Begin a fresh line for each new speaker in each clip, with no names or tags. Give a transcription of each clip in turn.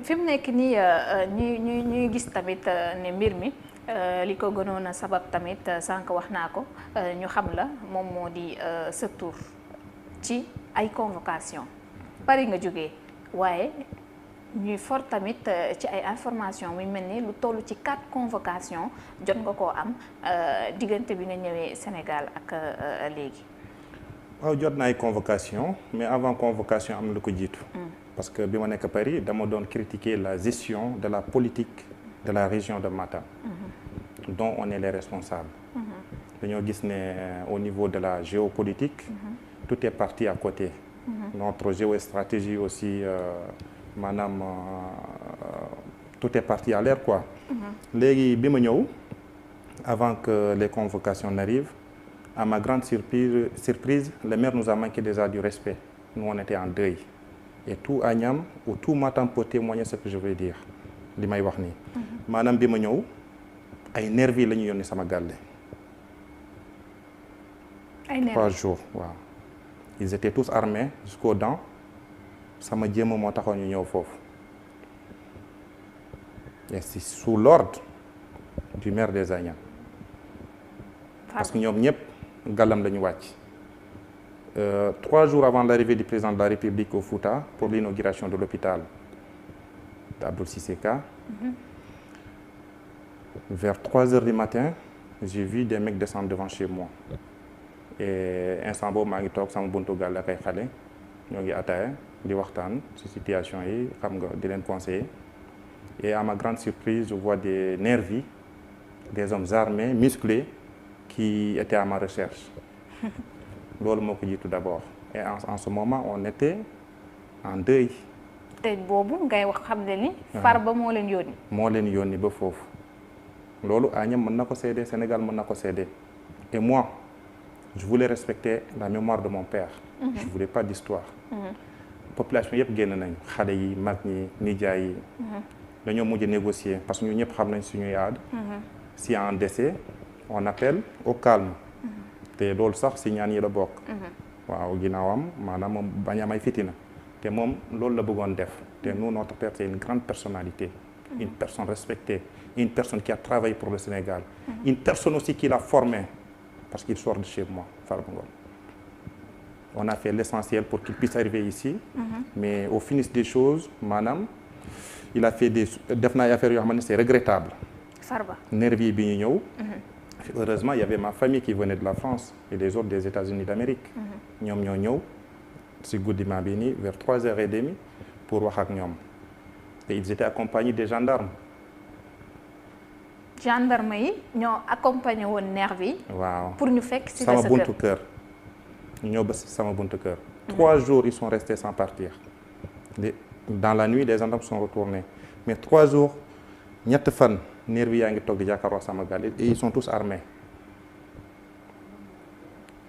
fi mu nekk nii ñuy gis tamit ne mbir mi li ko gënoon a sabab tamit sànq wax naa ko ñu xam la moom moo di sa tour ci ay convocation Paris nga jógee waaye ñuy for tamit ci ay information muy mel ni lu toll ci 4 convocation jot nga koo am diggante bi nga ñëwee Sénégal ak léegi.
waaw jot na ay convocation mais avant convocation am na lu ko jiitu. parce que bi ma nekk Paris dama doon critiquer la gestion de la politique de la région de Matam. dont on est les responsables. dañoo gis ne au niveau de la géopolitique. tout est parti à côté. notre géostratégie aussi maanaam tout est parti à l'air quoi. léegi bi ma ñëw avant que les convocations n'arrivent, à ma grande surprise, le maire nous a manqué déjà du respect. Nous on était en deuil. Et tout Agnam ou tout Matam peut témoigner ce que je veux dire. li may wax nii. maanaam bi ma ñëw ay nervis la ñu yónni sama gàlle.
ay nervis
3 jours waaw. ils étaient tous armés jusqu'aux dents sama jéem moo taxoon ñu ñëw foofu. et c'est sous l'ordre du maire des Agnam. parce que ñoom ñëpp gàllam la ñu wàcc. 3 jours avant l'arrivée du président de la République au Fouta pour l'inauguration de l'hôpital d'Abdou Cissé Ka. Vers 3 heures du matin, j'ai vu des mecs descendre devant chez moi. Et instant boobu maa ngi toog sama buntu gàll ak ay xale ñoo ngi ataaya di waxtaan ci situation yi xam nga di leen conseiller. Et à ma grande surprise, je vois des nervis, des hommes armés, musclés, qui étaient à ma recherche. loolu moo ko jiitu d'abord. Et en ce moment, on était en deuil.
te boobu ngay wax xam ne ni. Farba moo leen yónni.
moo leen yónni ba foofu. loolu Agnam mën na ko seede, Sénégal mën na ko seede. Et moi, je voulais respecter la mémoire de mon père. Je voulais pas d'histoire. population yëpp génn nañu xale yi mag ñi nijaay yi. dañoo mujj négocier parce que ñu ñëpp xam nañ suñuy aada. s'il y a un décès, on appelle au calme. te loolu sax si ñaan yi la bokk. waaw ginnaawam maanaam moom bañ a may fitina. te moom loolu la bëggoon def. te nous notre père c'est une grande personnalité. une personne respectée. une personne qui a travaillé pour le Sénégal. une personne aussi qui l'a formé. parce qu'il sort de chez moi, Farba Ngom. On a fait l'essentiel pour qu'il puisse arriver ici. Mais au finish des choses, maanaam il a fait def na ay affaires yoo xam ne c'est regrettable.
Farba
nervi bi ñu ñëw. Heureusement, il y avait ma famille qui venait de la France et les autres des États-Unis d'Amérique. ñoom ñoo ñëw si guddi maa bii nii vers 3h30 pour wax ak ñoom. Et ils étaient accompagnés des gendarmes.
gendarme yi ñoo accompagné woon nervi yi.
waaw
pour ñu fekk si
sama buntu kër. ñoo ba sama buntu kër. 3 jours ils sont restés sans partir. Dans la nuit les gendarmes sont retournés mais 3 jours ñett fan nervi yaa ngi toog di jàkkaarloo sama gaal et ils sont tous armés.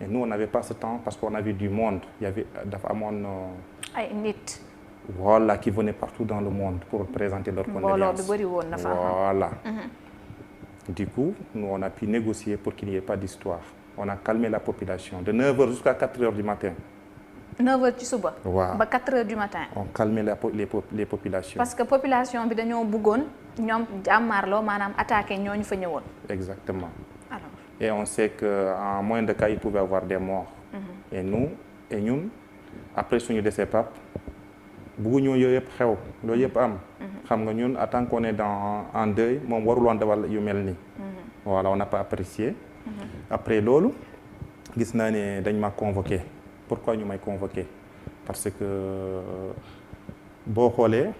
Et nous on n'avait pas ce temps parce qu'on avait du monde. Il y avait dafa amoon
ay nit.
voilà qui venaient partout dans le monde pour présenter leurs condoléances.
mbooloo bi bëri woon na fa.
voilà. Du coup, nous, on a pu négocier pour qu'il n'y ait pas d'histoire. On a calmé la population de 9h jusqu'à 4h du matin.
9h ci suba.
waaw
ba 4h du matin.
On calmait les populations.
parce que population bi dañoo bëggoon ñoom jàmmaarloo maanaam attaqué ñooñu fa ñëwoon.
Exactement.
alors.
Et on sait qu'en moins de cas, il pouvait y avoir des morts. Et nous, et ñun, après suñu décès pap bëgguñu yooyu yëpp xew loolu yëpp am. xam nga ñun en tant qu'on est en deuil moom warul woon dawal yu mel nii. voilà on n'a pas apprécié. après loolu gis naa ne dañ ma convoqué. pourquoi ñu may convoqué parce que boo xoolee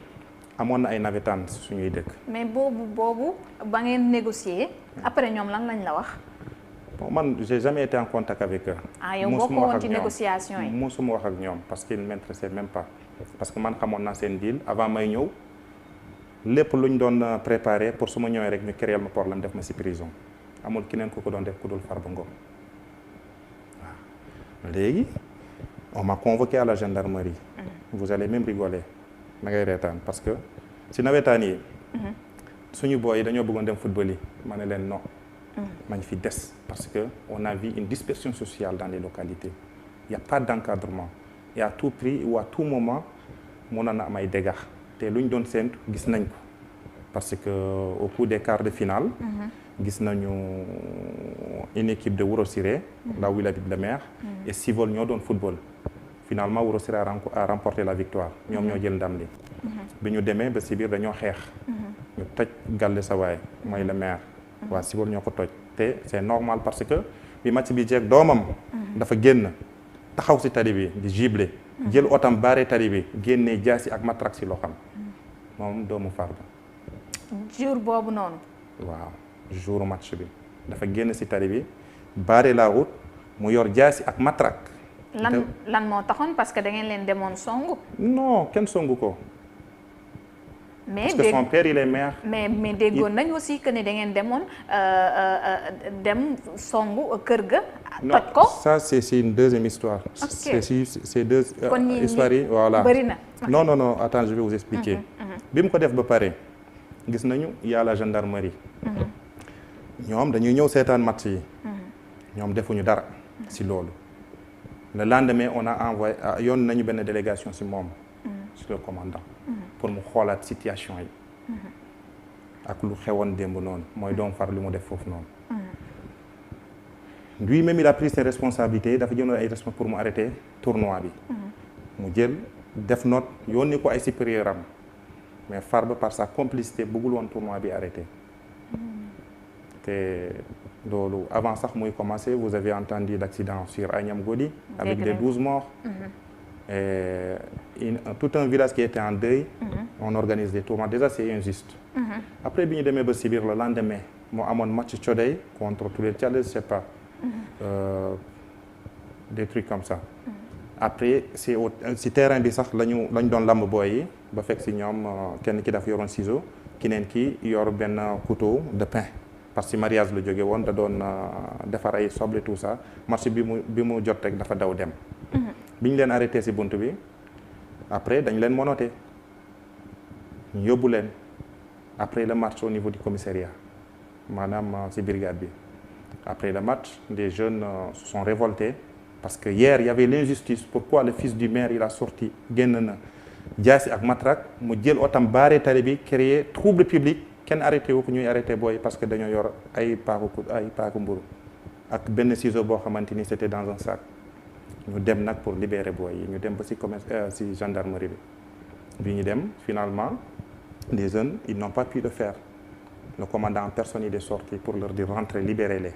amoon na ay navétanes suñuy dëkk.
mais boobu ba ngeen négocier après ñoom lan lañ la wax.
bon man j'ai jamais été en contact avec eux.
ah yow bokkoo woon ci négociation yi
mosuma wax ak ñoom parce qu'ils ne m'intéressaient même pas. parce que man xamoon naa seen deal avant may ñëw lépp lu ñu doon préparé pour su ma ñëwee rek ñu créer ma problème def ma ci prison amul keneen ku ko doon def ku dul Farba Ngom waaw. léegi on m'a convoqué à la gendarmerie. vous allez même rigoler ma ngay reetaan parce que ci nawetaan yi. suñu boy yi dañoo bëggoon dem football yi ma ne leen non. ma ñu fi des parce que on a vu une dispersion sociale dans les localités il y a pas d'encadrement. et à tout prix ou à tout moment mënoon na am ay dégâts te te lu ñu doon séntu gis nañ ko parce que au cours des quarts de finale gis nañu une équipe de Wouro Siré là où il habite le maire et Civol ñoo doon football finalement Wouro Siré a remporté la victoire ñoom ñoo jël ndam li bi ñu demee ba si biir dañoo xeex ñu toj Galle Sawaay mooy le maire waa Civol ñoo ko toj te c'est normal parce que bi match bi jeeg doomam dafa génn taxaw si tali bi di gibler jël otam baare tali bi génnee jaasi ak matraque si loxam moom doomu Farba
jour boobu noonu
waaw jour match bi dafa génn si tali bi baare la route mu yor jaasi ak matraque
lan moo taxoon parce que da ngeen leen demoon songu
non kenn songu ko
mais
parce que son père il est maire
mais déggoon nañ aussi que ne da ngeen demoon dem songu kër ga toj ko
ça c'est une deuxième histoire c'est deux histoires yi voilà
bëri na
non attends je vais vous expliquer bi mu ko def ba pare gis nañu y a la gendarmerie ñoom dañuy ñëw seetaan match yi ñoom defuñu dara si loolu le lendemain on a envoyé yoon nañu benn délégation si moom sur le commandant pour mu xoolaat situation yi ak lu xewoon démb noonu mooy doom far lu mu def foofu noonu lui-même il a pris ses responsabilités dafa jëloon ay responsabilités pour mu arrêter tournoi bi mu jël def note yónni ko ay supérieur am mais Farba par sa complicité bëggul woon tournoi bi arrêté te loolu avant sax muy commencé vous avez entendu l'accident sur Agnam Godi avec les 12 morts et tout un village qui était en deuil on organise des tournois déjà c'est injuste après bi ñu demee ba si biir le lendemain moo amoon match Chodey contre tous les Tchad je sais pas des trucs comme ça après si terrain bi sax lañu doon lamb booy yi ba fekk si ñoom kenn ki dafa yoroon ciseau keneen ki yor benn couteau de pain parce que mariage la jóge woon da doon defar ay soble tout ça marché bi mu jot rek dafa daw dem bi ñu leen arrêté si bunt bi après dañ leen menotté ñu yóbbu leen après le match au niveau du commissariat maanaam si brigade bi après le match des jeunes se sont révoltés parce que hier il y avait l'injustice pourquoi le fils du maire il a sorti génn na jaasi ak matraque mu jël otam baare tali bi créer trouble public kenn arrêté wu ko ñuy arrêté booy parce que dañoo yor ay paaku mburu ak benn ciseau boo xamante ni c'était dans un sac ñu dem nag pour libérer booy yi ñu dem ba si gendarmerie bi ñu dem finalement les jeunes ils n'ont pas pu le faire le commandant en personne il est sorti pour leur dire rentrer libérez-les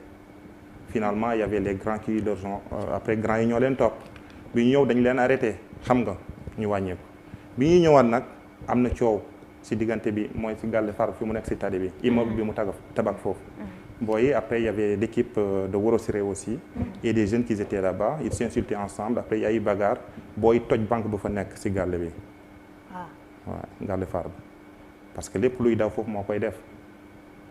finalement il y avait les grands qui leur ont après grands yi ñoo leen topp bi ñu ñëw dañu leen arrêté xam nga ñu wàññeeku bi ñuy ñëwaat nag am na coow si diggante bi mooy si Galle Far fi mu nekk si tali bi immeuble bi mu tabax foofu booy après il y avait l'équipe de Wouro Siré aussi et des jeunes qui étaient là-bas ils s'insultaient ensemble après il y a eu bagarre booy toj banque bu fa nekk si Galle bi waaw Galle Far parce que lépp luy daw foofu moo koy def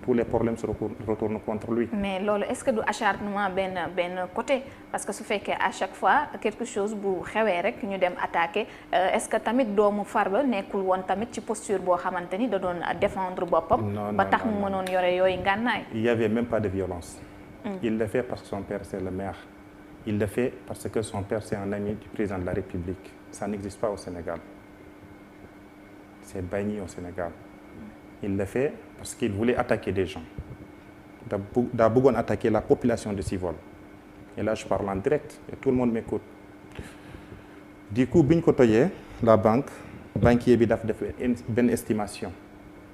tous les problèmes se retournent contre lui.
mais loolu est-ce que du acharnement benn côté parce que su fekkee à chaque fois quelque chose bu xewee rek ñu dem attaquer est-ce que tamit doomu Farba nekkul woon tamit ci posture boo xamante ni da doon défendre boppam. ba tax mu mënoon yore yooyu ngànnaay.
il y avait même pas de violence. il le fait parce que son père c'est le maire. il le fait parce que son père c'est un ami du président de la République ça n'existe pas au Sénégal c'est banni au Sénégal. il le fait parce qu'il voulait attaquer des gens daa bëggoon attaquer la population de Civol et là je parle en direct et tout le monde m'écoute du coup bi ñu ko tojee la banque banquier bi daf def benn estimation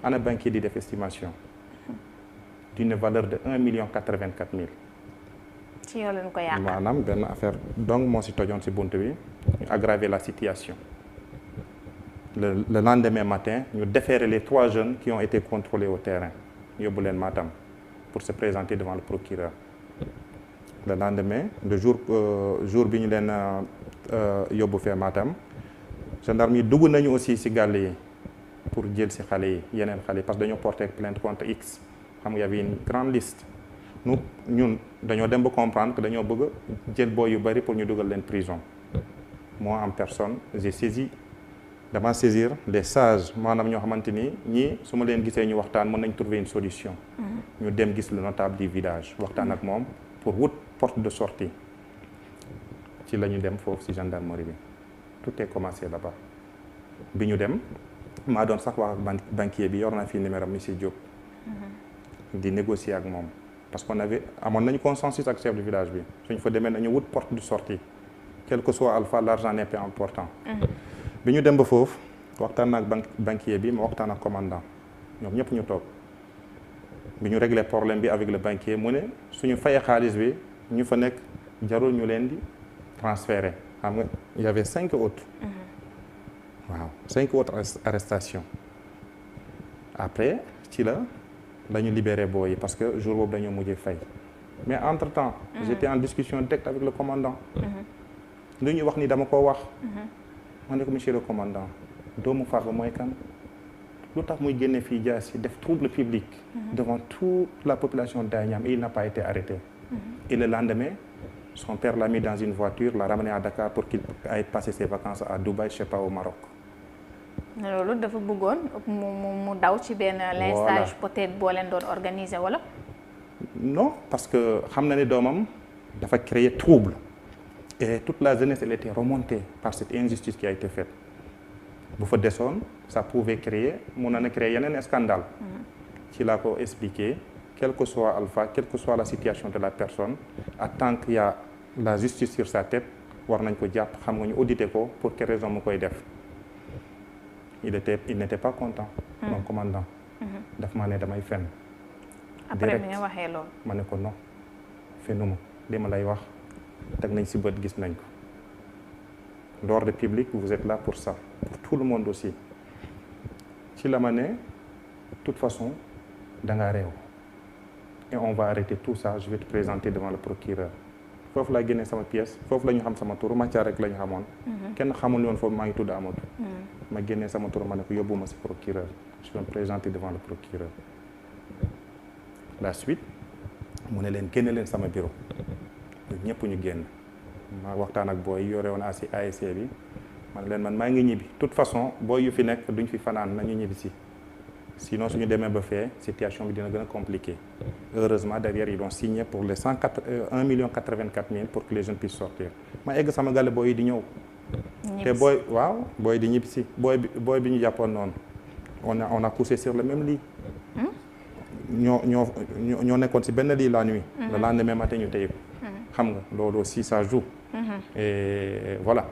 ana banquier di def estimation d'une valeur de 1,84 million.
ci yow lañ ko yaakaar
maanaam benn affaire donc moo si tojoon si bunt bi ñu aggraver la situation. Le lendemain matin ñu déférer les 3 jeunes qui ont été contrôlés au terrain yóbbu leen Matam pour se présenter devant le procureur le lendemain le jour bi ñu leen yóbbu fee Matam gendarme yi dugg nañu aussi ci gàll yi pour jël ci xale yi yeneen xale yi parce que dañoo porter plainte contre X xam nga y avait une grande liste ñun dañoo dem ba comprendre que dañoo bëgg jël booy yu bari pour ñu dugal leen prison moi en personne j'ai saisi dama saisir les sages maanaam ñoo xamante ni ñii su ma leen gisee ñu waxtaan mën nañ trouver une solution. ñu dem gis le notable du village waxtaan ak moom pour wut porte de sortie ci la ñu dem foofu ci gendarmerie bi tout est commencé là-bas bi ñu dem maa doon sax wax ak banquier bi yor naa fii numéro monsieur Diop. di négocier ak moom parce qu'on avait amoon nañu consensus ak chef de village bi suñ fa demee nañu wut porte de sortie quel que soit alpha l'argent n'est pas important. bi ñu dem ba foofu waxtaan ak banquier bi ma waxtaan ak commandant ñoom ñëpp ñu toog bi ñu régler problème bi avec le banquier mu ne suñu fayee xaalis bi ñu fa nekk jarul ñu leen di transférer xam nga il y avait 5 autres. waaw 5 autres arrestations après ci la ñu libéré booy yi parce que jour boobu dañoo mujjee fay mais entre temps j'étais en discussion directe avec le commandant lu ñuy wax ni dama ko wax ma ne ko monsieur le commandant doomu Farba mooy kan lu tax muy génne fii jaas yi def trouble public devant toute la population d'Agnam et il n'a pas été arrêté et le lendemain son père l'a mis dans une voiture l'a ramené à Dakar pour qu'il aille passer ses vacances à Dubaï je sais pas au Maroc.
loolu dafa bëggoon mu daw ci benn lynchage peut-être boo leen doon organiser wala.
non parce que xam na ne doomam dafa créer trouble et toute la jeunesse elle était remontée par cette injustice qui a été faite bu fa desoon ça pouvait créer mun na créer yeneen scandale ci laa ko expliquer quel que soit alpha quelle que soit la situation de la personne en tant qu'il y a la justice sur sa tête war nañ ko jàpp xam nga ñu auditer ko pour quelle raison mu koy def. il n'était pas content. mon commandant. daf maa ne damay fen.
après bi nga waxee loolu.
ma ne ko non fenuma li ma lay wax teg nañ si bët gis nañ ko. l'ordre public vous êtes là pour ça pour tout le monde aussi ci la ma ne toute façon da ngaa réew et on va arrêter tout ça je vais te présenter devant le procureur. foofu laa génnee sama pièce foofu la ñu xam sama tur Mathia rek la ñu xamoon. kenn xamul woon foofu maa ngi tudd Amadou. ma génnee sama tur ma ne ko yóbbu ma si procureur je vais me présenter devant le procureur. la suite mu ne leen génne leen sama bureau ñëpp ñu génn ma waxtaan ak booy yore woon ASC bi ma ne leen man maa ngi ñibbi toute façon booy yu fi nekk duñ fi fanaan nañu ñibbi si. sinon suñu demee ba fee situation bi dina gën a compliqué heureusement derrière ils ont signé pour les 1 million 84 000 pour que les jeunes puissent sortir ma egg sama gàlle booy yi di ñëw te booy di ñibbi si booy bi ñu jàppoon noonu on a couché sur le même lit ñoo nekkoon si benn lit la nuit le lendemain matin ñu téye ko xam nga loolu aussi ça joue et voilà